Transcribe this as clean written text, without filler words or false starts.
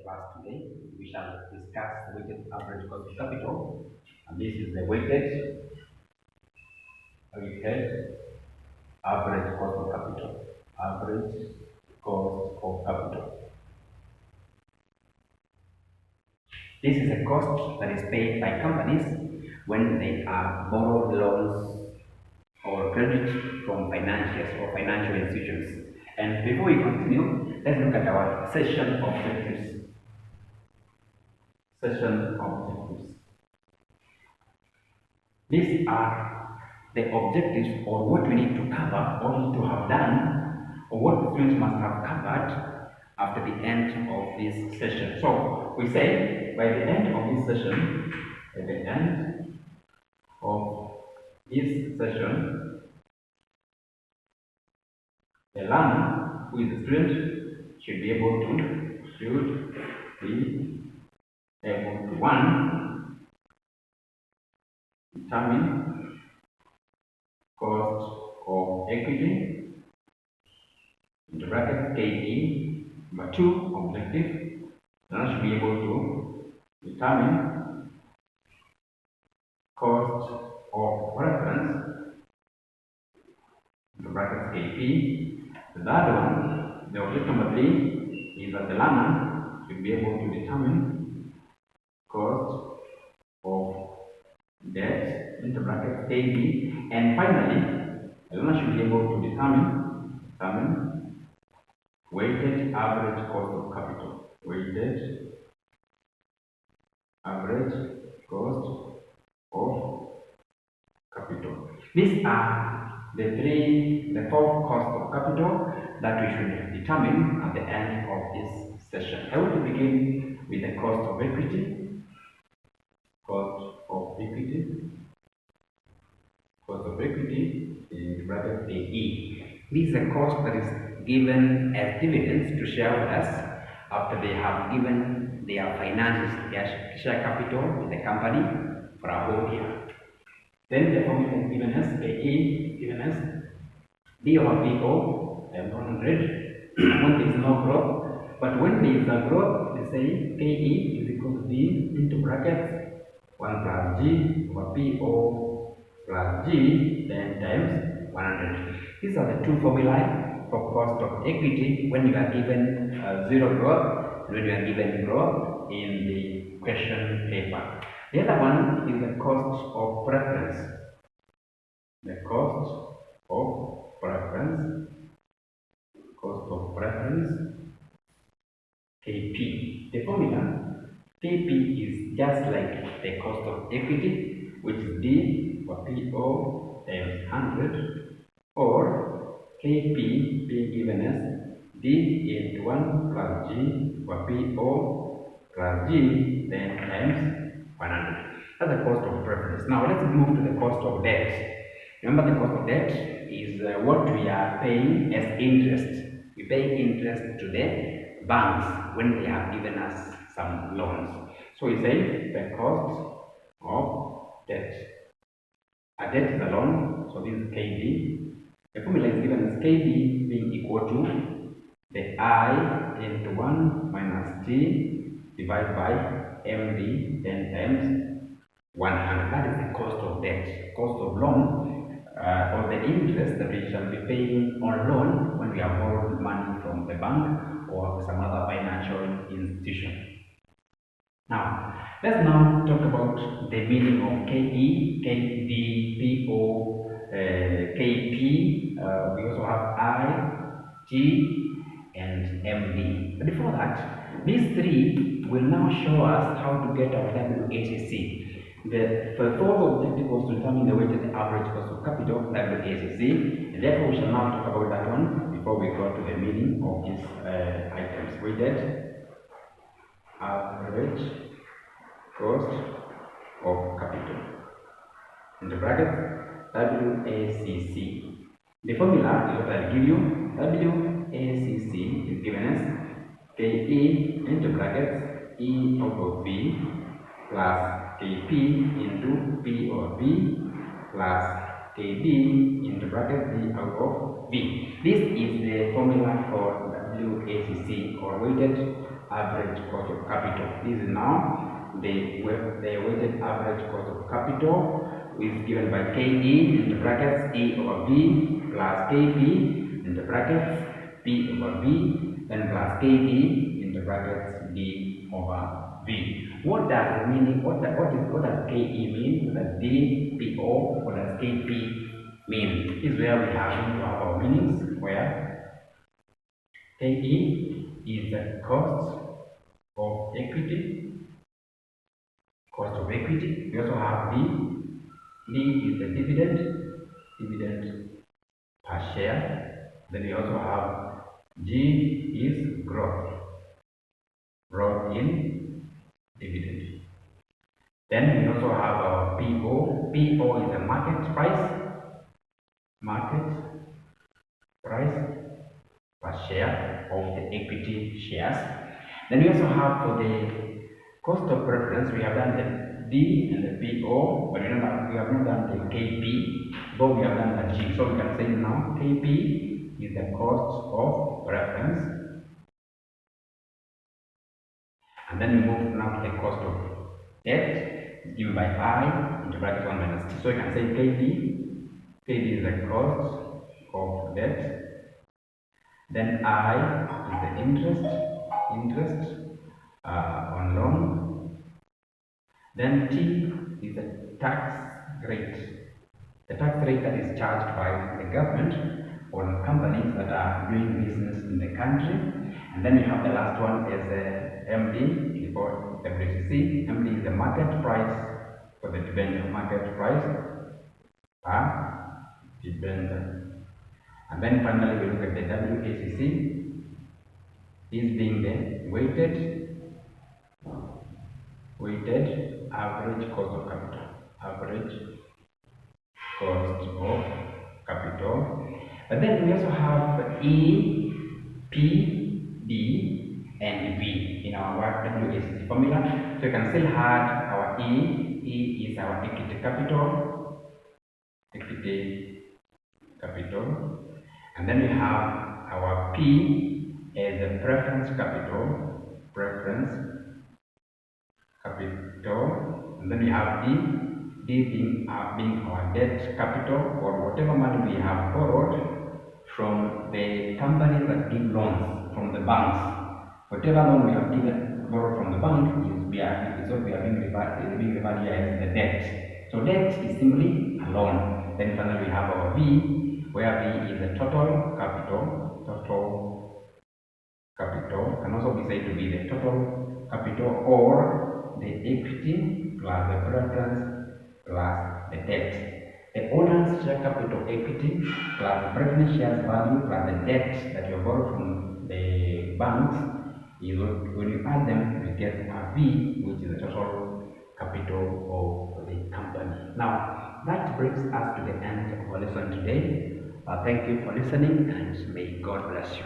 class today. We shall discuss the weighted average cost of capital, and this is the weighted average cost of capital. Average cost of capital. This is a cost that is paid by companies when they are borrowed loans or credit from financiers or financial institutions. And before we continue, let's look at our session objectives. Session objectives. These are the objectives or what we need to cover or need to have done or what the students must have covered after the end of this session. So we say by the end of this session, the learner who is the student should be able to one, determine cost of equity into bracket KE. Number 2, objective. Learner should be able to determine cost of reference into bracket KP. The third one, the objective number 3, is that the learner should be able to determine cost of debt into bracket KB. And finally, the learner should be able to determine weighted average cost of capital. Weighted average cost of capital. These are the four costs of capital that we should determine at the end of this session. I want to begin with the cost of equity. Cost of equity. Cost of equity in bracket AE. This is a cost that is given as dividends to shareholders after they have given their finances, their share capital with the company for a whole year. Then the formula is given as AE, given as D over PO, 100 when there is no growth. But when there is a growth, they say KE is equal to D into brackets 1 plus G over PO plus G then times 100. These are the two formulae for cost of equity when you are given zero growth and when you are given growth in the question paper. The other one is the cost of preference. The cost of preference. Cost of preference. KP. The formula KP is just like the cost of equity, which is D for PO times 100, or KP being given as D into 1 plus G for PO plus G then times 100. That's the cost of preference. Now let's move to the cost of debt. Remember, the cost of debt is what we are paying as interest. We pay interest to the banks when they have given us some loans. So we say the cost of debt. A debt is a loan, so this is KD. The formula is given as KD being equal to the I into 1 minus T divided by MD then times 100. That is the cost of debt. Cost of loan or the interest that we shall be paying on loan when we have borrowed money from the bank or some other financial institution. Now, let's now talk about the meaning of KE, KD, PO, KP. We also have I, T, and MD. But before that, these three will now show us how to get our WACC. The fourth objective was to determine the weighted average cost of capital, WACC, and therefore we shall now talk about that one before we go to the meaning of these items. Weighted average cost of capital. In the bracket, WACC. The formula is what I'll give you. WACC is given as KE into brackets E out of B plus KP into P or B plus KB into bracket B out of B. This is the formula for WACC, or weighted average cost of capital. This is now the weighted average cost of capital is given by KE in the brackets A over B plus KP in the brackets P over B and plus KD in the brackets D over V. What does meaning? What does KE mean? What does DPO? What does KP mean? Is where we have to have our meanings. Where KE is the cost of equity. Cost of equity. We also have D. D is the dividend per share. Then we also have G is growth in dividend. Then we also have our PO. PO is the market price per share of the equity shares. Then we also have for the cost of preference, we have done the D and the PO, but we have not done the KP, but we have done the G. So we can say now KP is the cost of preference. And then we move now to the cost of debt, given by I into bracket 1 minus T. So you can say KD is the cost of debt. Then I is the interest on loan. Then T is the tax rate. The tax rate that is charged by the government on companies that are doing business in the country. And then we have the last one as MD before WCC. MD is the market price for the debenture, market price per debenture. And then finally we look at the WACC, is being the weighted average cost of capital. But then we also have E, P, D, and V in our WACC formula. So you can still add our E. E is our equity capital. And then we have our P as a preference capital. And then we have D. D being our debt capital, or whatever money we have borrowed from the companies that give loans from the banks. Whatever loan we have borrowed from the bank is what we are being referred as the debt. So debt is simply a loan. Then finally we have our V, where V is the total capital. Can also be said to be the total capital, or the equity plus the preference plus the debt. The owner's share capital equity plus the preference shares value plus the debt that you borrowed from the banks is when you add them, you get a V, which is the total capital of the company. Now, that brings us to the end of our lesson today. Thank you for listening, and may God bless you.